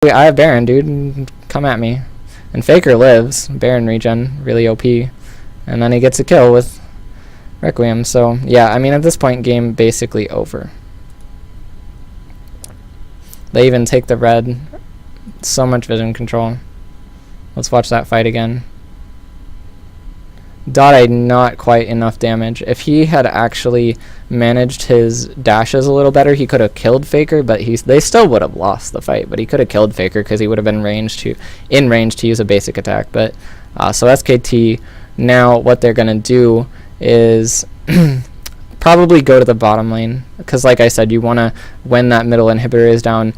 I have Baron, dude. Come at me. And Faker lives. Baron regen, really OP. And then he gets a kill with Requiem. So, yeah, I mean, at this point, game basically over. They even take the red. So much vision control. Let's watch that fight again. Dade not quite enough damage. If he had actually managed his dashes a little better, he could have killed Faker, but they still would have lost the fight. But he could have killed Faker because he would have been in range to use a basic attack. But so SKT, now what they're gonna do is probably go to the bottom lane, because like I said, you want to, when that middle inhibitor is down,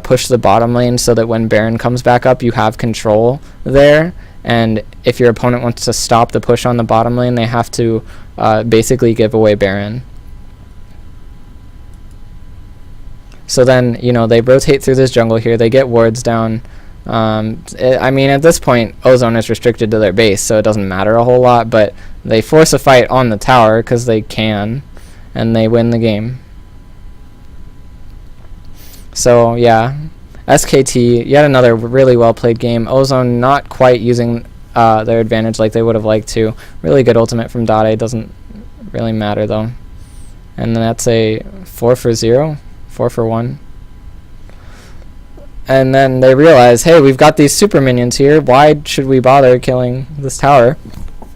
push the bottom lane so that when Baron comes back up, you have control there. And if your opponent wants to stop the push on the bottom lane, they have to basically give away Baron. So then, you know, they rotate through this jungle here. They get wards down. I mean, at this point, Ozone is restricted to their base, so it doesn't matter a whole lot. But they force a fight on the tower because they can, and they win the game. So, yeah. SKT, yet another really well-played game. Ozone not quite using their advantage like they would have liked to. Really good ultimate from Dade. Doesn't really matter, though. And then that's a 4-for-0. 4-for-1. And then they realize, hey, we've got these super minions here. Why should we bother killing this tower?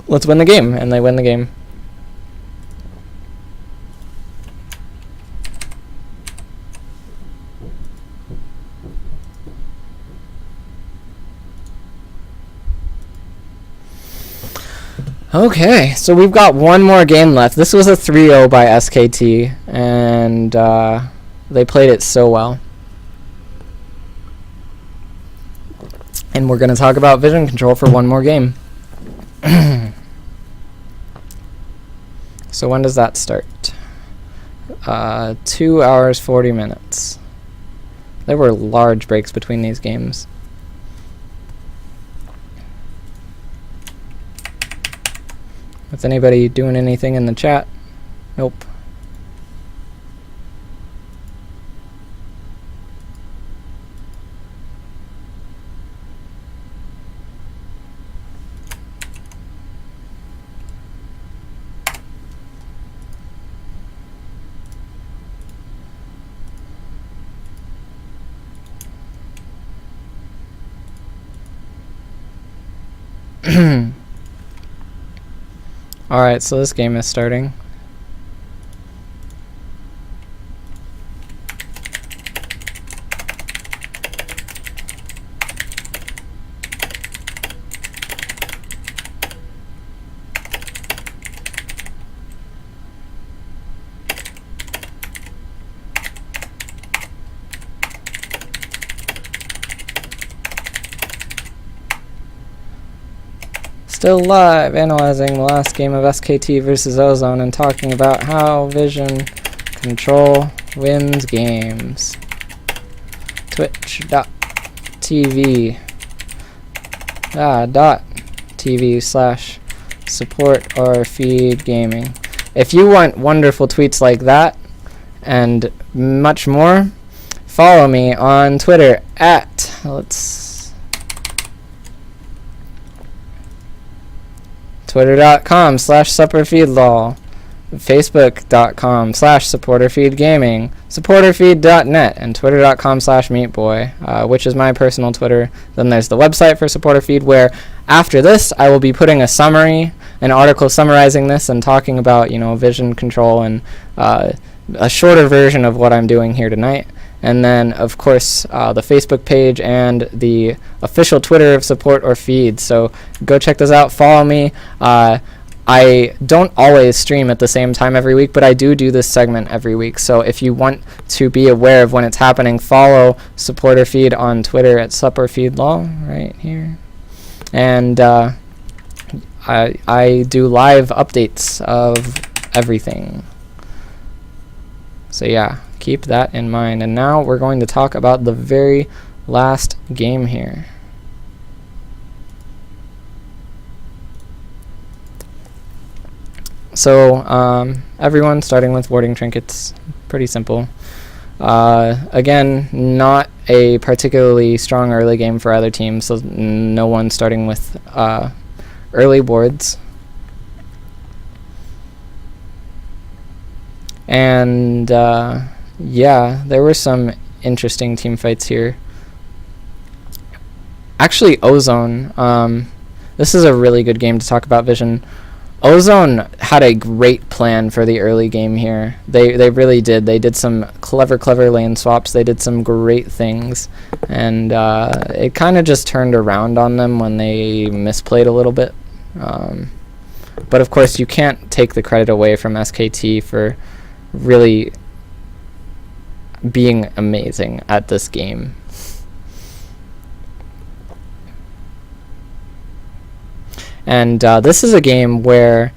Let's win the game. And they win the game. Okay, so we've got one more game left. This was a 3-0 by SKT, and they played it so well. And we're going to talk about vision control for one more game. So when does that start? 2 hours, 40 minutes. There were large breaks between these games. Is anybody doing anything in the chat? Nope. Alright, so this game is starting. Still live, analyzing the last game of SKT versus Ozone and talking about how vision control wins games. Twitch.tv .tv/support or feed gaming. If you want wonderful tweets like that and much more, follow me on Twitter at Twitter.com/supportfeedlol, Facebook.com/supporterfeedgaming, supporterfeed.net, and Twitter.com/meatboy, which is my personal Twitter. Then there's the website for Supporterfeed, where after this I will be putting a summary, an article summarizing this and talking about, you know, vision control and a shorter version of what I'm doing here tonight. And then, of course, the Facebook page and the official Twitter of Support or Feed. So go check those out. Follow me. I don't always stream at the same time every week, but I do this segment every week. So if you want to be aware of when it's happening, follow Support or Feed on Twitter at SupportFeedLaw right here. And I do live updates of everything. So yeah, keep that in mind. And now we're going to talk about the very last game here. So everyone, starting with warding trinkets, pretty simple. Again, not a particularly strong early game for either team, so no one starting with early boards. And yeah, there were some interesting team fights here. Actually, Ozone, this is a really good game to talk about Vision. Ozone had a great plan for the early game here. They really did. They did some clever lane swaps. They did some great things. And it kind of just turned around on them when they misplayed a little bit. But of course, you can't take the credit away from SKT for really being amazing at this game. And this is a game where,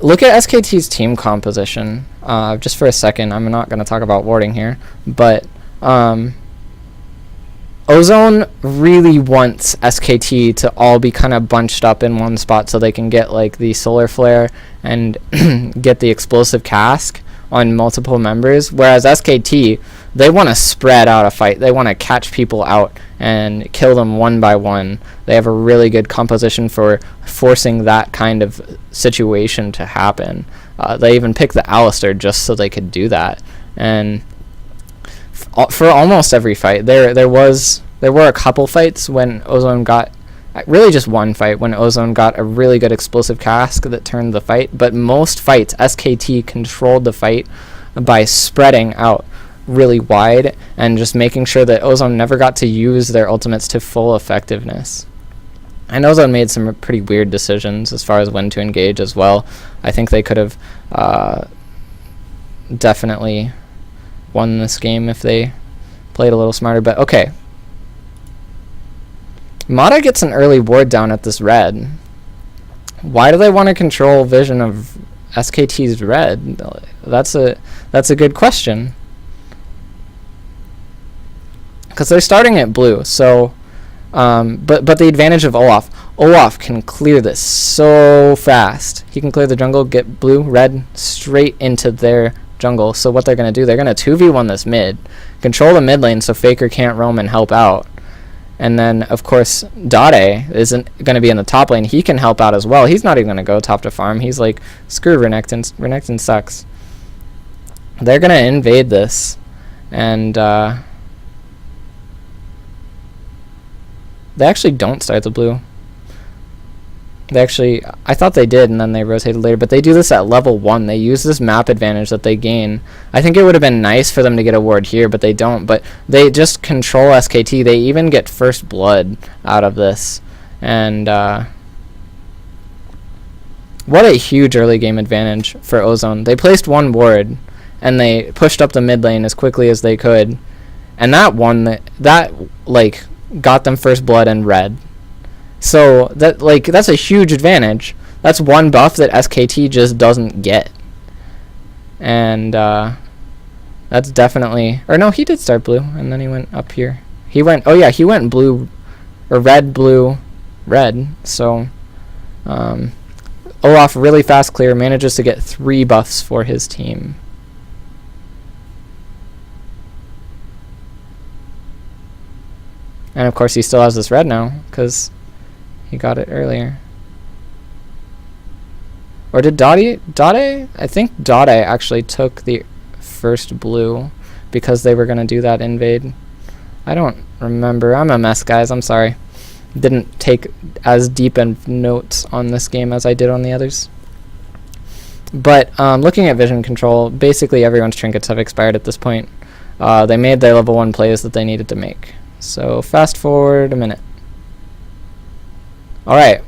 look at SKT's team composition. Just for a second, I'm not going to talk about warding here, but Ozone really wants SKT to all be kind of bunched up in one spot so they can get like the solar flare and get the explosive cask on multiple members, whereas SKT, they want to spread out a fight. They want to catch people out and kill them one by one. They have a really good composition for forcing that kind of situation to happen. They even picked the Alistar just so they could do that. And for almost every fight, there were a couple fights when Ozone got, really just one fight when Ozone got a really good explosive cask that turned the fight, but most fights SKT controlled the fight by spreading out really wide and just making sure that Ozone never got to use their ultimates to full effectiveness. And Ozone made some pretty weird decisions as far as when to engage as well. I think they could have definitely won this game if they played a little smarter, but okay. Mata gets an early ward down at this red. Why do they want to control vision of SKT's red? That's a good question. Because they're starting at blue, so but the advantage of Olaf can clear this so fast. He can clear the jungle, get blue, red straight into their jungle. So what they're going to do, they're going to 2v1 this mid, control the mid lane so Faker can't roam and help out. And then, of course, Dade isn't going to be in the top lane. He can help out as well. He's not even going to go top to farm. He's like, screw Renekton. Renekton sucks. They're going to invade this. And they actually don't start the blue. I thought they did, and then they rotated later. But they do this at level 1. They use this map advantage that they gain. I think it would have been nice for them to get a ward here, but they don't. But they just control SKT. They even get first blood out of this. And what a huge early game advantage for Ozone. They placed one ward, and they pushed up the mid lane as quickly as they could. And that got them first blood and red. So that's a huge advantage. That's one buff that SKT just doesn't get. And that's definitely, or no, he did start blue and then he went up here. He went blue or red, blue, red. So Olaf really fast clear, manages to get 3 buffs for his team. And of course he still has this red now because he got it earlier. Or did Dade? I think Dade actually took the first blue because they were going to do that invade. I don't remember. I'm a mess, guys. I'm sorry. Didn't take as deep in notes on this game as I did on the others. But looking at vision control, basically everyone's trinkets have expired at this point. They made their level 1 plays that they needed to make. So fast forward a minute. Alright.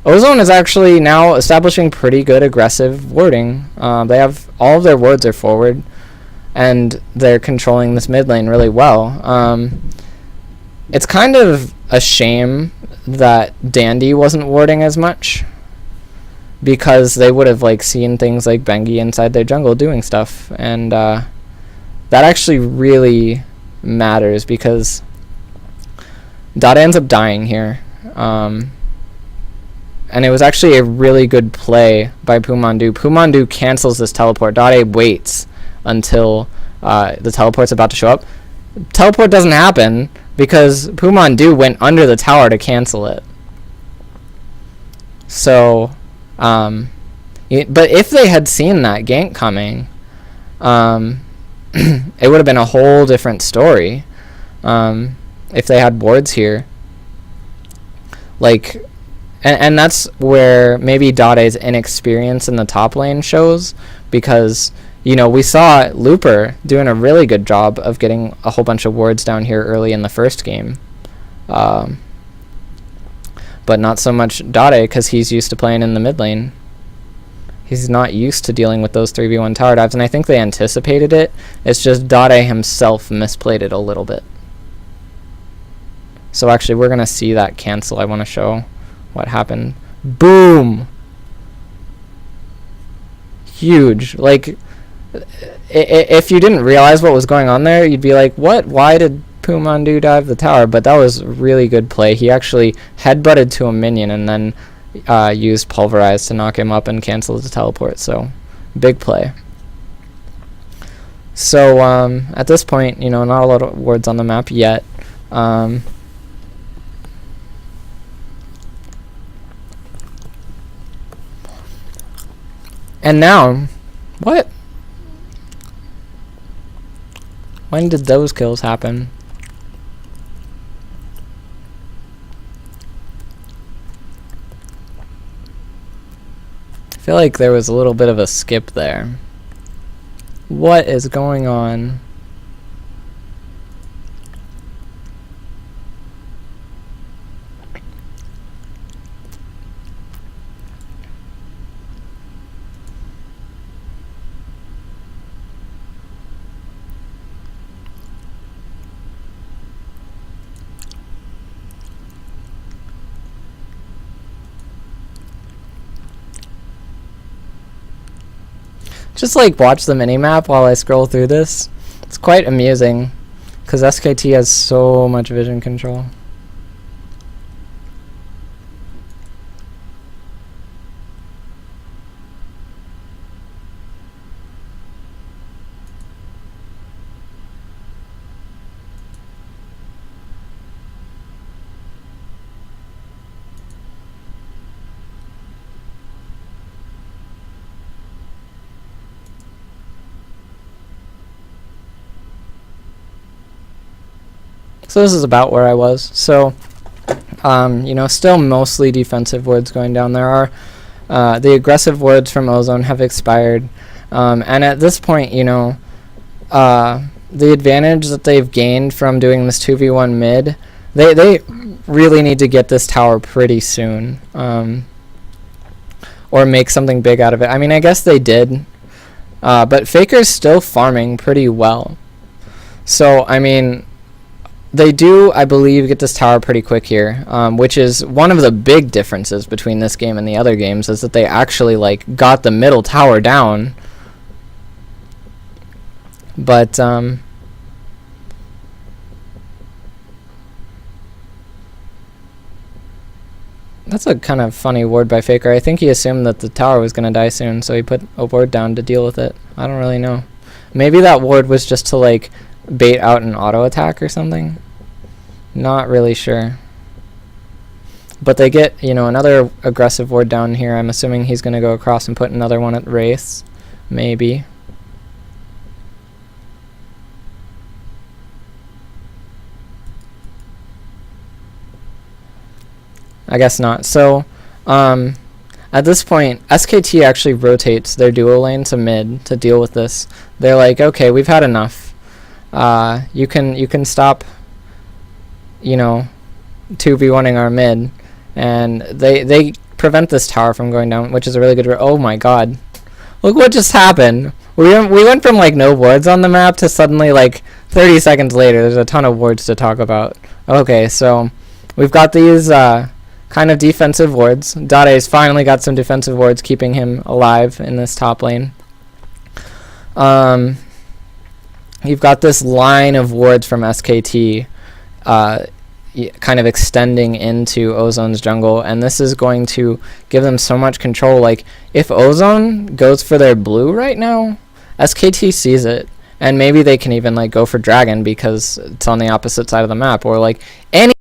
Ozone is actually now establishing pretty good aggressive warding. They have all of their wards are forward, and they're controlling this mid lane really well. It's kind of a shame that Dandy wasn't warding as much, because they would have seen things like Bengi inside their jungle doing stuff, and that actually really matters because Dada ends up dying here. And it was actually a really good play by Pumandu. Pumandu cancels this teleport. Dade waits until the teleport's about to show up. Teleport doesn't happen because Pumondu went under the tower to cancel it. So, but if they had seen that gank coming, it would have been a whole different story. If they had wards here, like, and that's where maybe Dade's inexperience in the top lane shows, because we saw Looper doing a really good job of getting a whole bunch of wards down here early in the first game, but not so much Dade, because he's used to playing in the mid lane. He's not used to dealing with those 3v1 tower dives, and I think they anticipated it. It's just Dade himself misplayed it a little bit. So actually, we're going to see that cancel. I want to show what happened. Boom! Huge. Like, if you didn't realize what was going on there, you'd be like, what? Why did Pumondu dive the tower? But that was really good play. He actually headbutted to a minion and then used Pulverize to knock him up and cancel the teleport. So, big play. So, at this point, not a lot of wards on the map yet. And now, what? When did those kills happen? I feel like there was a little bit of a skip there. What is going on? Just like watch the minimap while I scroll through this. It's quite amusing because SKT has so much vision control. So this is about where I was. So, still mostly defensive wards going down. There are the aggressive wards from Ozone have expired, and at this point, the advantage that they've gained from doing this 2v1 mid, they really need to get this tower pretty soon, or make something big out of it. I mean, I guess they did, but Faker's still farming pretty well. So, I mean, they do, I believe, get this tower pretty quick here, which is one of the big differences between this game and the other games, is that they actually, got the middle tower down. But, that's a kind of funny ward by Faker. I think he assumed that the tower was going to die soon, so he put a ward down to deal with it. I don't really know. Maybe that ward was just to, bait out an auto attack or something. Not really sure. But they get, another aggressive ward down here. I'm assuming he's going to go across and put another one at Wraiths. Maybe. I guess not. So, at this point, SKT actually rotates their duo lane to mid to deal with this. They're like, okay, we've had enough. You can stop, 2v1ing our mid, and they prevent this tower from going down, which is a really good. Oh my god, look what just happened. We went from no wards on the map to suddenly 30 seconds later there's a ton of wards to talk about. Okay, so we've got these kind of defensive wards. Dade's finally got some defensive wards keeping him alive in this top lane. You've got this line of wards from SKT kind of extending into Ozone's jungle, and this is going to give them so much control. If Ozone goes for their blue right now, SKT sees it, and maybe they can even like go for dragon because it's on the opposite side of the map, or like any